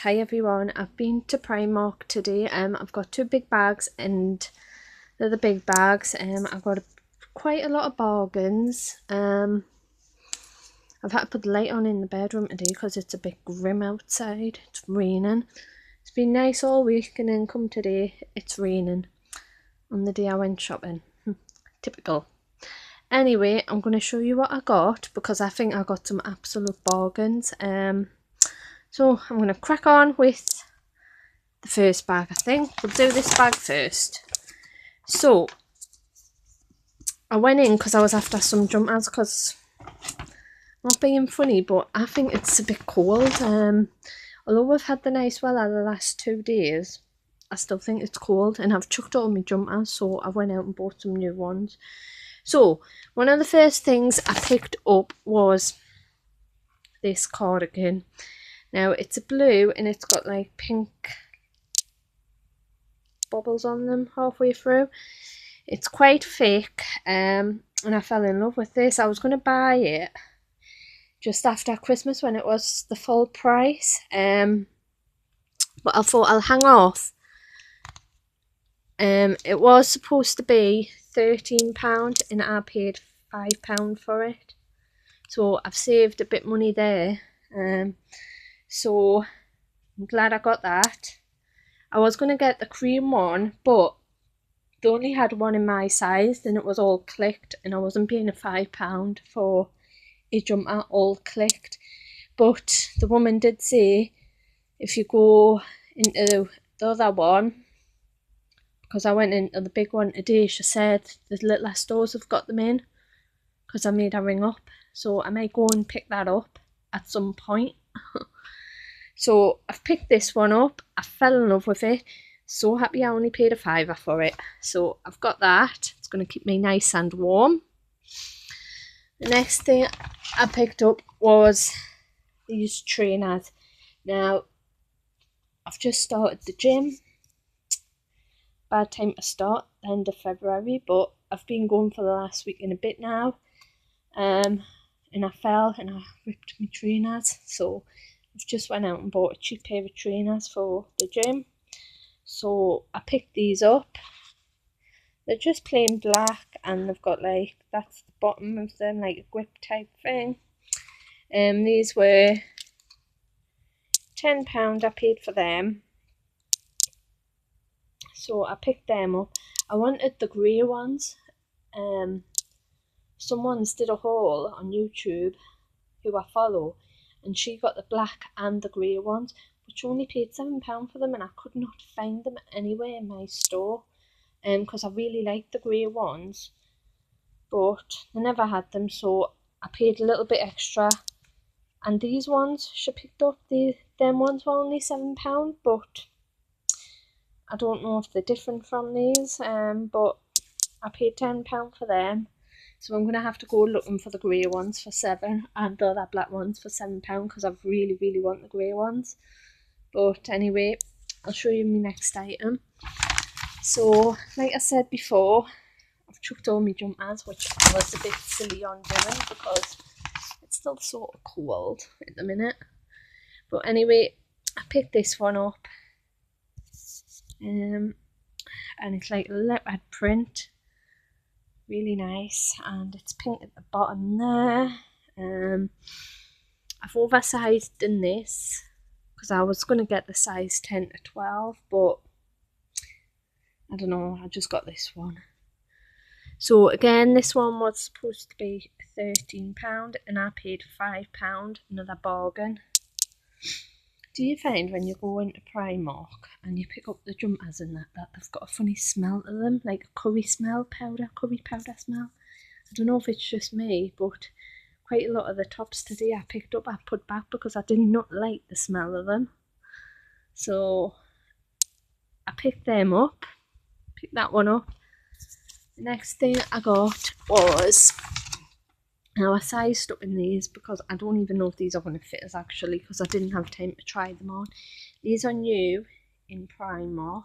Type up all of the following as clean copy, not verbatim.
Hi everyone, I've been to Primark today. I've got two big bags and they're the big bags. I've got quite a lot of bargains. I've had to put the light on in the bedroom today because it's a bit grim outside. It's raining. It's been nice all week and then come today it's raining on the day I went shopping. Typical. Anyway, I'm going to show you what I got because I think I got some absolute bargains. So I'm going to crack on with the first bag. I think we'll do this bag first. So I went in because I was after some jumpers because, not being funny, but I think it's a bit cold. Although we've had the nice weather the last 2 days, I still think it's cold and I've chucked all my jumpers, so I went out and bought some new ones. So one of the first things I picked up was this cardigan. Now it's a blue and it's got like pink bubbles on them halfway through. It's quite thick, and I fell in love with this. I was going to buy it just after Christmas when it was the full price, but I thought I'll hang off. It was supposed to be £13 and I paid £5 for it, so I've saved a bit money there. So I'm glad I got that. I was going to get the cream one, but they only had one in my size and it was all clicked and I wasn't paying a £5 for a jumper all clicked. But the woman did say if you go into the other one, because I went into the big one today, she said the little stores have got them in because I made her ring up. So I might go and pick that up at some point. So I've picked this one up. I fell in love with it. So happy I only paid a £5 for it. So I've got that. It's going to keep me nice and warm. The next thing I picked up was these trainers. Now, I've just started the gym. Bad time to start, the end of February, but I've been going for the last week and a bit now. And I fell and I ripped my trainers. So I've just went out and bought a cheap pair of trainers for the gym. So I picked these up. They're just plain black and they've got like, that's the bottom of them, like a grip type thing. These were £10 I paid for them. So I picked them up. I wanted the grey ones. Someone's did a haul on YouTube who I follow, and she got the black and the grey ones, but she only paid £7 for them and I could not find them anywhere in my store, because I really liked the grey ones, but they never had them, so I paid a little bit extra. And these ones she picked up, them ones were only £7, but I don't know if they're different from these, but I paid £10 for them. So I'm going to have to go looking for the grey ones for £7 and the other black ones for £7 because I really, really want the grey ones. But anyway, I'll show you my next item. So, like I said before, I've chucked all my jumpers, which I was a bit silly on doing because it's still sort of cold at the minute. But anyway, I picked this one up. And it's like a leopard print. Really nice, and it's pink at the bottom there. I've oversized in this because I was going to get the size 10 to 12, but I don't know, I just got this one. So again, this one was supposed to be £13 and I paid £5, another bargain. Do you find when you go into Primark and you pick up the jumpers and that they've got a funny smell to them, like a curry powder smell? I don't know if it's just me, but quite a lot of the tops today I picked up I put back because I did not like the smell of them. So I picked them up, picked that one up. The next thing I got was, now I sized up in these because I don't even know if these are going to fit us actually because I didn't have time to try them on. These are new in Primark.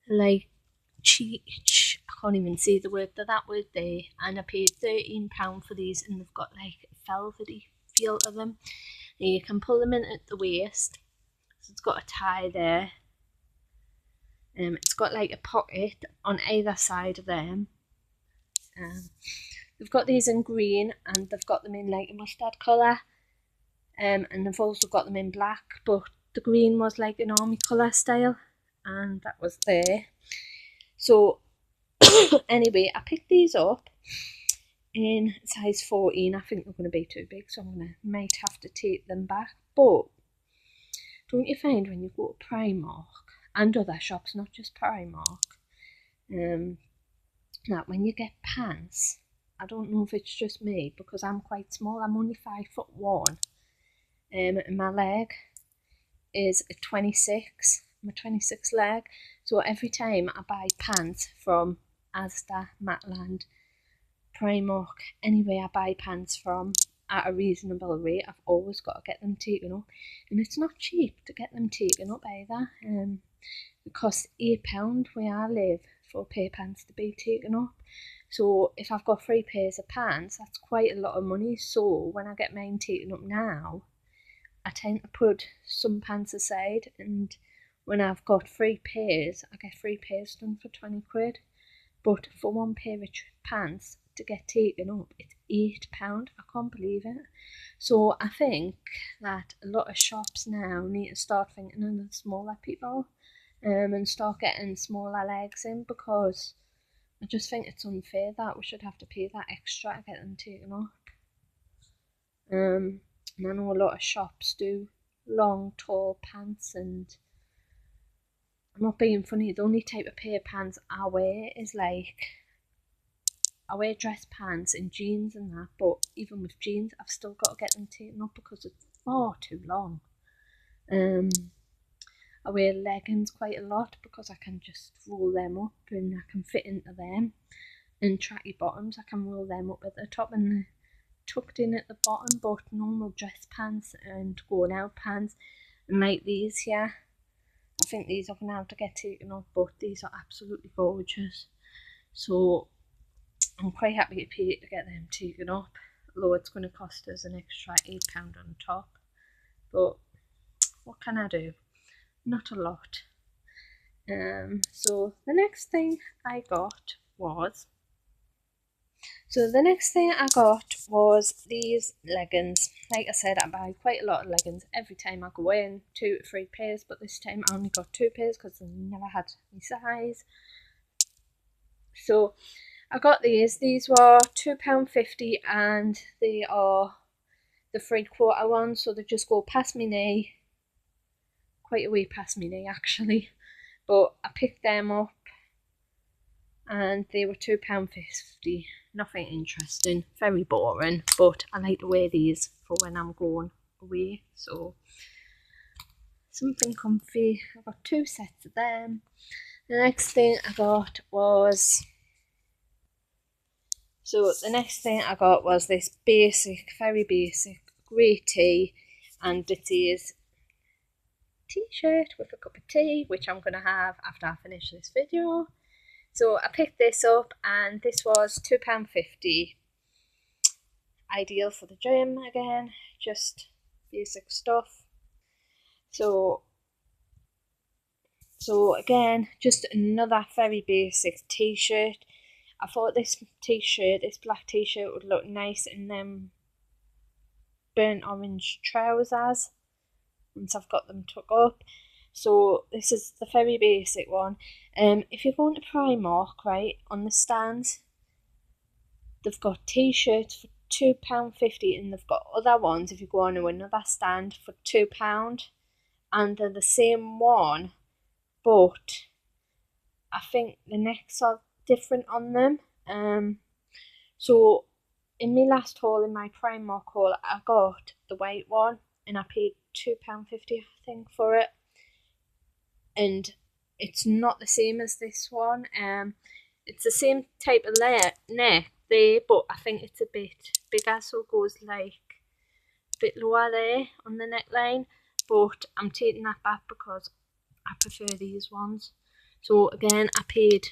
Like cheap, I can't even say the word, they're that word there. And I paid £13 for these and they've got like a velvety feel to them. And you can pull them in at the waist. So it's got a tie there. It's got like a pocket on either side of them. They've got these in green, and they've got them in like a mustard colour. And they've also got them in black, but the green was like an army colour style, and that was there. So anyway, I picked these up in size 14. I think they're going to be too big, so might have to take them back. But don't you find when you go to Primark and other shops, not just Primark, that when you get pants, I don't know if it's just me because I'm quite small. I'm only 5'1", and my leg is a 26. My 26 leg. So every time I buy pants from Asda, Matland, Primark, anywhere I buy pants from at a reasonable rate, I've always got to get them taken up. And it's not cheap to get them taken up either. It costs £8 where I live for a pair of pants to be taken up. So if I've got 3 pairs of pants, that's quite a lot of money. So when I get mine taken up now, I tend to put some pants aside, and when I've got 3 pairs, I get 3 pairs done for 20 quid. But for 1 pair of pants to get taken up, it's £8. I can't believe it. So I think that a lot of shops now need to start thinking of the smaller people, and start getting smaller legs in, because I just think it's unfair that we should have to pay that extra to get them taken up. And I know a lot of shops do long, tall pants, and I'm not being funny, the only type of pair of pants I wear is like, I wear dress pants and jeans and that, but even with jeans, I've still got to get them taken up because it's far too long. I wear leggings quite a lot because I can just roll them up and I can fit into them. And tracky bottoms, I can roll them up at the top and tucked in at the bottom. But normal dress pants and going out pants, and like these here, I think these are going to have to get taken up, but these are absolutely gorgeous. So I'm quite happy to pay to get them taken up, although it's going to cost us an extra £8 on top. But what can I do? Not a lot. So the next thing I got was these leggings. Like I said, I buy quite a lot of leggings every time I go in, 2 to 3 pairs, but this time I only got 2 pairs because I never had my size. So I got these. These were £2.50, and they are the 3/4 ones, so they just go past my knee, quite a way past my knee actually. But I picked them up and they were £2.50. Nothing interesting, very boring, but I like to wear these for when I'm going away. So something comfy. I got 2 sets of them. The next thing I got was this basic, very basic grey tee, and it is t-shirt with a cup of tea, which I'm going to have after I finish this video. So I picked this up, and this was £2.50. Ideal for the gym again, just basic stuff. So again, just another very basic t-shirt. I thought this black t-shirt would look nice in them burnt orange trousers once I've got them tucked up. So this is the very basic one. If you're going to Primark, right, on the stands, they've got t-shirts for £2.50, and they've got other ones if you go on to another stand for £2, and they're the same one, but I think the necks are different on them. So in my last haul, in my Primark haul, I got the white one, and I paid £2.50 I think for it, and it's not the same as this one. It's the same type of neck there, but I think it's a bit bigger, so it goes like a bit lower there on the neckline. But I'm taking that back because I prefer these ones. So again, I paid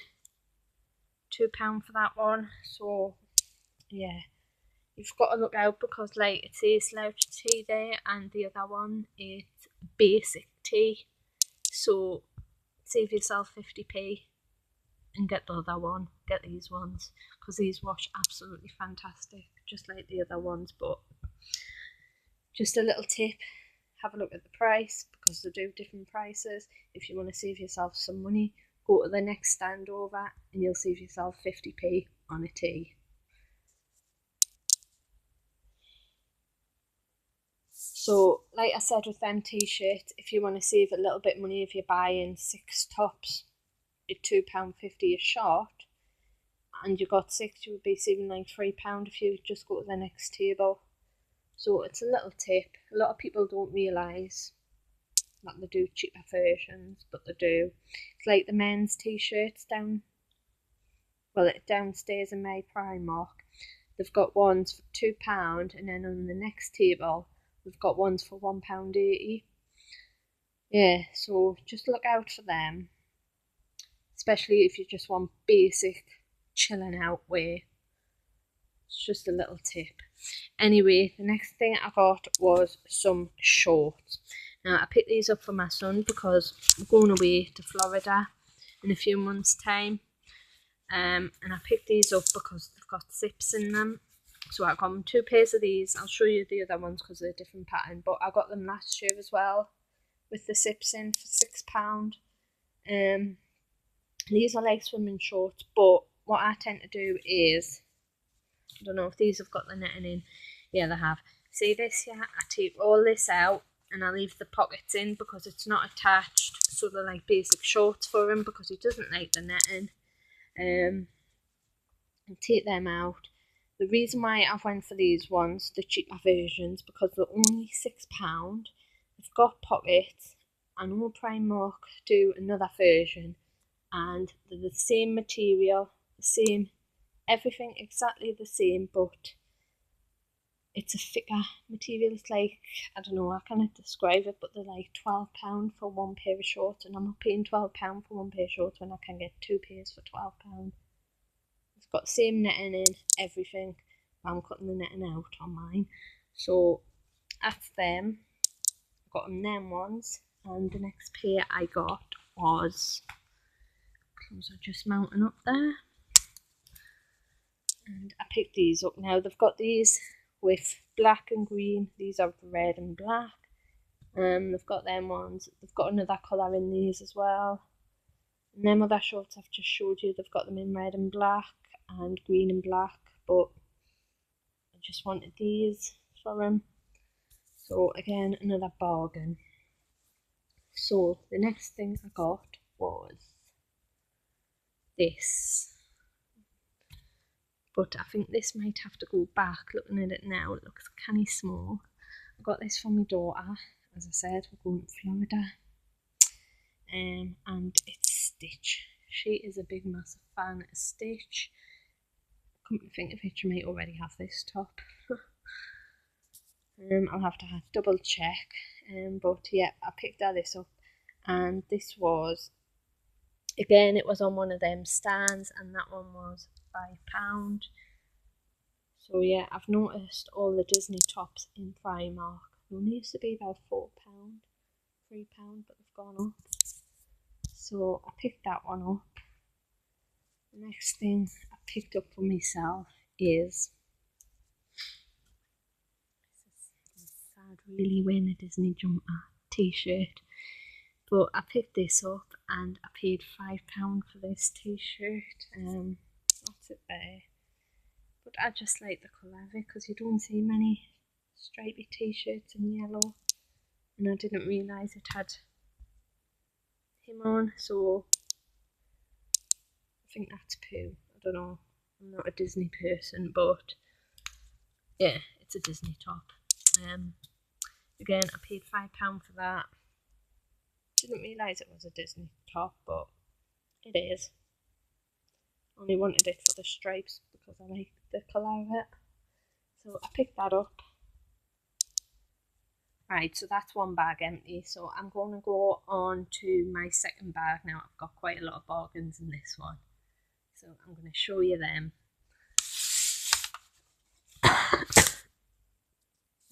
£2 for that one. So yeah, you've got to look out because like it says slouch tea there, and the other one it's basic tea. So save yourself 50p and get the other one. Get these ones because these wash absolutely fantastic, just like the other ones. But just a little tip, have a look at the price because they do different prices. If you want to save yourself some money, go to the next stand over and you'll save yourself 50p on a tea. So like I said with them t-shirts, if you want to save a little bit money, if you're buying 6 tops at £2.50 a short and you got 6, you would be saving like £3 if you just go to the next table. So it's a little tip. A lot of people don't realise that they do cheaper versions, but they do. It's like the men's t-shirts downstairs in my Primark. They've got ones for £2, and then on the next table we've got ones for £1.80. Yeah, so just look out for them, especially if you just want basic chilling out wear. It's just a little tip. Anyway, the next thing I got was some shorts. Now I picked these up for my son because I'm going away to Florida in a few months' time. And I picked these up because they've got zips in them. So I got them 2 pairs of these. I'll show you the other ones because they're a different pattern. But I got them last year as well with the zips in for £6. These are like swimming shorts, but what I tend to do is, I don't know if these have got the netting in. Yeah, they have. See this here? I take all this out and I leave the pockets in because it's not attached. So they're like basic shorts for him because he doesn't like the netting. And take them out. The reason why I've went for these ones, the cheaper versions, because they're only £6. They've got pockets. I know Primark do another version, and they're the same material, the same, everything exactly the same, but it's a thicker material. It's like, I don't know, I can't describe it, but they're like £12 for 1 pair of shorts, and I'm not paying £12 for 1 pair of shorts when I can get 2 pairs for £12. It's got the same netting in, everything. I'm cutting the netting out on mine. So that's them. I got them ones. And the next pair I got was, clothes are just mounting up there. And I picked these up now. They've got these with black and green. These are red and black. They've got them ones. They've got another colour in these as well. And them other shorts I've just showed you, they've got them in red and black and green and black, but I just wanted these for them. So again, another bargain. So the next thing I got was this. But I think this might have to go back. Looking at it now, it looks canny small. I got this for my daughter. As I said, we're going to Florida. And it's Stitch. She is a big massive fan of Stitch. Come to think of it, you might already have this top. I'll have to double check. But yeah, I picked this up, and this was, again, it was on one of them stands, and that one was £5. So yeah, I've noticed all the Disney tops in Primark. They only used to be about £4, £3, but they've gone up. So I picked that one up. The next thing I picked up for myself is, it's sad really wearing a Disney jumper t-shirt, but I picked this up and I paid £5 for this t-shirt. That's it there. But I just like the colour of it because you don't see many stripy t-shirts in yellow, and I didn't realise it had him on, so I think that's poo. I don't know, I'm not a Disney person, but yeah, it's a Disney top. Again, I paid £5 for that. Didn't realise it was a Disney top, but it is. Only wanted it for the stripes because I like the colour of it. So I picked that up. Right, so that's one bag empty. So I'm going to go on to my second bag now. I've got quite a lot of bargains in this one. So I'm going to show you them.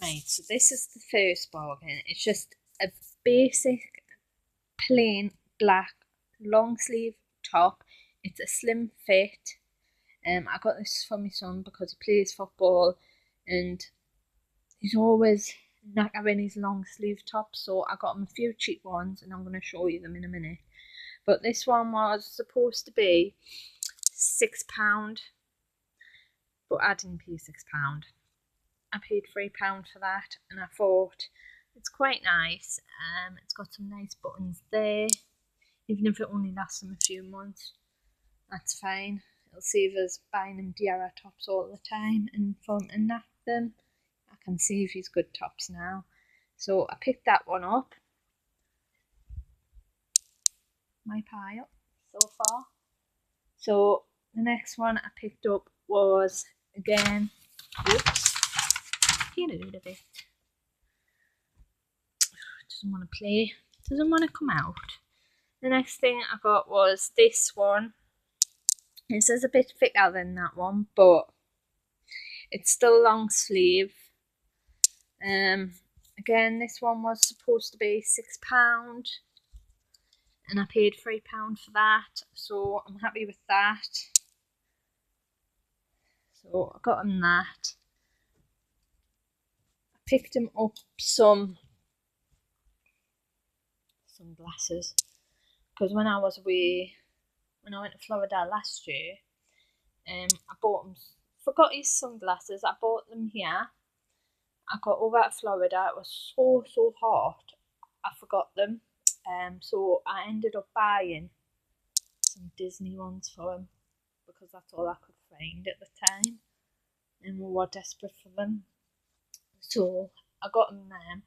Right, so this is the first bargain. It's just a basic plain black long sleeve top. It's a slim fit. I got this for my son because he plays football and he's always knackering his long sleeve tops, so I got him a few cheap ones and I'm going to show you them in a minute. But this one was supposed to be £6, but I didn't pay £6. I paid £3 for that, and I thought it's quite nice. It's got some nice buttons there, even if it only lasts them a few months. That's fine. It'll save us buying him Diarra tops all the time and fun and nap them. I can save his good tops now. So I picked that one up. My pile so far. So the next one I picked up was again, whoops, get it out of it. Doesn't want to play, doesn't want to come out. The next thing I got was this one. This is a bit thicker than that one, but it's still long sleeve. Again, this one was supposed to be £6, and I paid £3 for that, so I'm happy with that. So I got him that. I picked him up some sunglasses because when I was away, when I went to Florida last year, I bought him. Forgot his sunglasses. I bought them here. I got over to Florida. It was so hot. I forgot them. So I ended up buying some Disney ones for him because that's all I could find at the time, and we were desperate for them. So I got him them.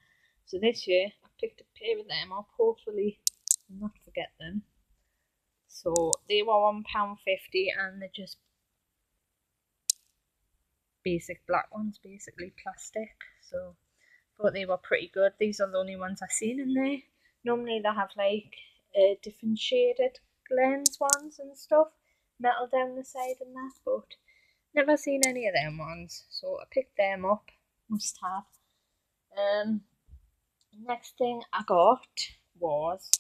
So this year I picked a pair of them up. Hopefully, not forget them. So they were £1.50, and they're just basic black ones, basically plastic. So I thought they were pretty good. These are the only ones I've seen in there. Normally they have like different shaded lens ones and stuff, metal down the side and that, but never seen any of them ones. So I picked them up, must have. Next thing I got was,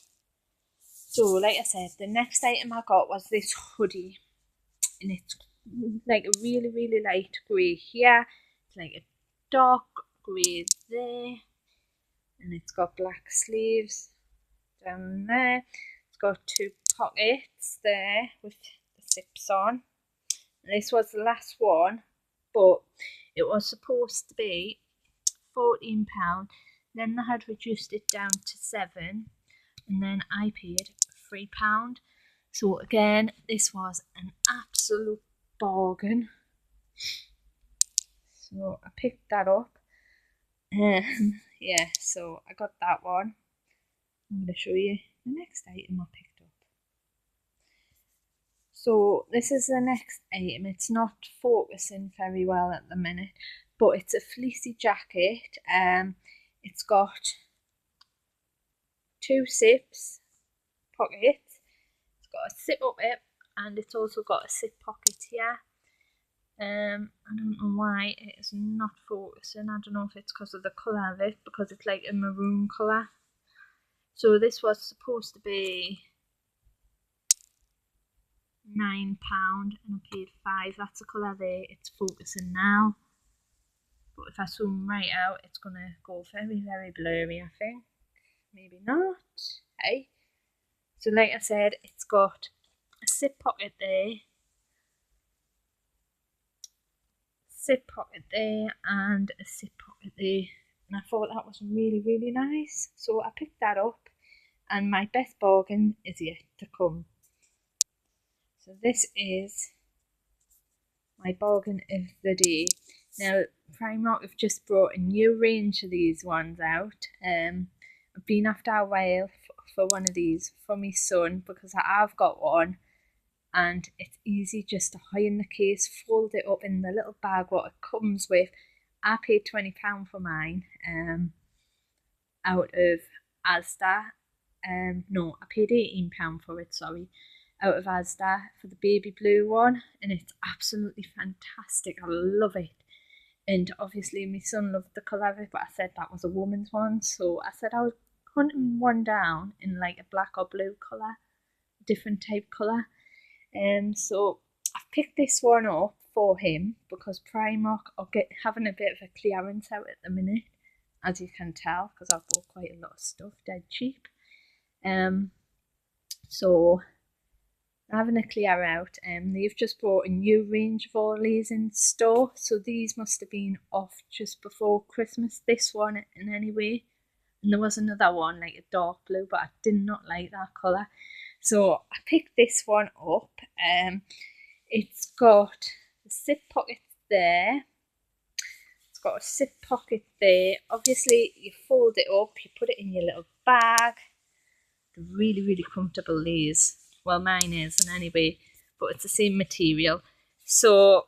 so like I said, the next item I got was this hoodie, and it's like a really light grey here. It's like a dark grey there, and it's got black sleeves down there. It's got two pockets there with the zips on. And this was the last one, but it was supposed to be £14. Then they had reduced it down to £7, and then I paid £3. So again, this was an absolute bargain. So I picked that up. Yeah, so I got that one. I'm going to show you the next item I picked up. So this is the next item. It's not focusing very well at the minute, but it's a fleecy jacket. It's got two zips pockets. It's got a zip up it, and it's also got a zip pocket here. I don't know why it is not focusing. I don't know if it's because of the colour of it, because it's like a maroon colour. So this was supposed to be £9 and I paid £5. That's the colour there. It's focusing now, but if I zoom right out, it's gonna go very blurry, I think. Maybe not. Hey, so like I said, it's got a zip pocket there, and a zip pocket there, and I thought that was really nice, so I picked that up, and my best bargain is yet to come. So this is my bargain of the day. Now Primark have just brought a new range of these ones out. I've been after a while for one of these for my son, because I've got one and it's easy just to hide in the case, fold it up in the little bag what it comes with. I paid £20 for mine out of Asda. No, I paid £18 for it, sorry, out of Asda for the baby blue one, and it's absolutely fantastic. I love it. And obviously my son loved the colour of it, but I said that was a woman's one, so I said I was hunting one down in like a black or blue colour, different type colour. So I've picked this one up for him because Primark are having a bit of a clearance out at the minute, as you can tell, because I've bought quite a lot of stuff dead cheap. So having a clear out, they've just brought a new range of all these in store, so these must have been off just before Christmas, this one in any way. And there was another one like a dark blue, but I did not like that colour, so I picked this one up. It's got the zip pockets there, it's got a zip pocket there. Obviously you fold it up, you put it in your little bag. They're really comfortable, these. Well, mine is, and anyway, but it's the same material. So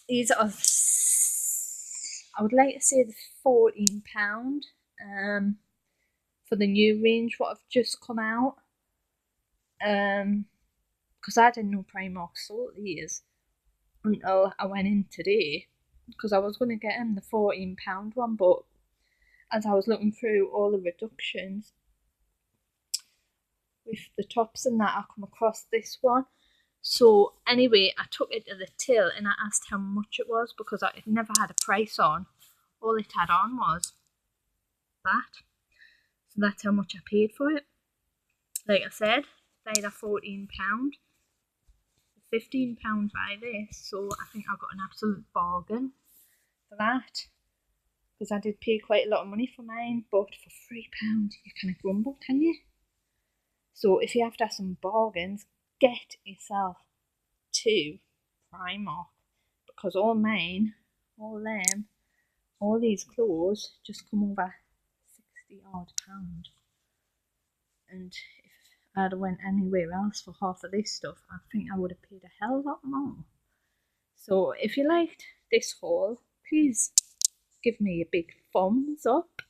these are, I would like to say, the £14 for the new range what have just come out. Because I didn't know Primark sold these until I went in today, because I was going to get him the £14 one, but as I was looking through all the reductions with the tops and that, I come across this one. So anyway, I took it to the till and I asked how much it was, because it never had a price on. All it had on was that. So that's how much I paid for it. Like I said, they're £14. £15 by this, so I think I got an absolute bargain for that, because I did pay quite a lot of money for mine, but for £3 you can't grumble, can you? So if you have to have some bargains, get yourself to Primark, because all mine, all them, all these clothes just come over £60 odd. And if I'd went anywhere else for half of this stuff, I think I would have paid a hell of a lot more. So if you liked this haul, please give me a big thumbs up,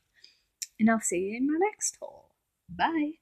and I'll see you in my next haul. Bye.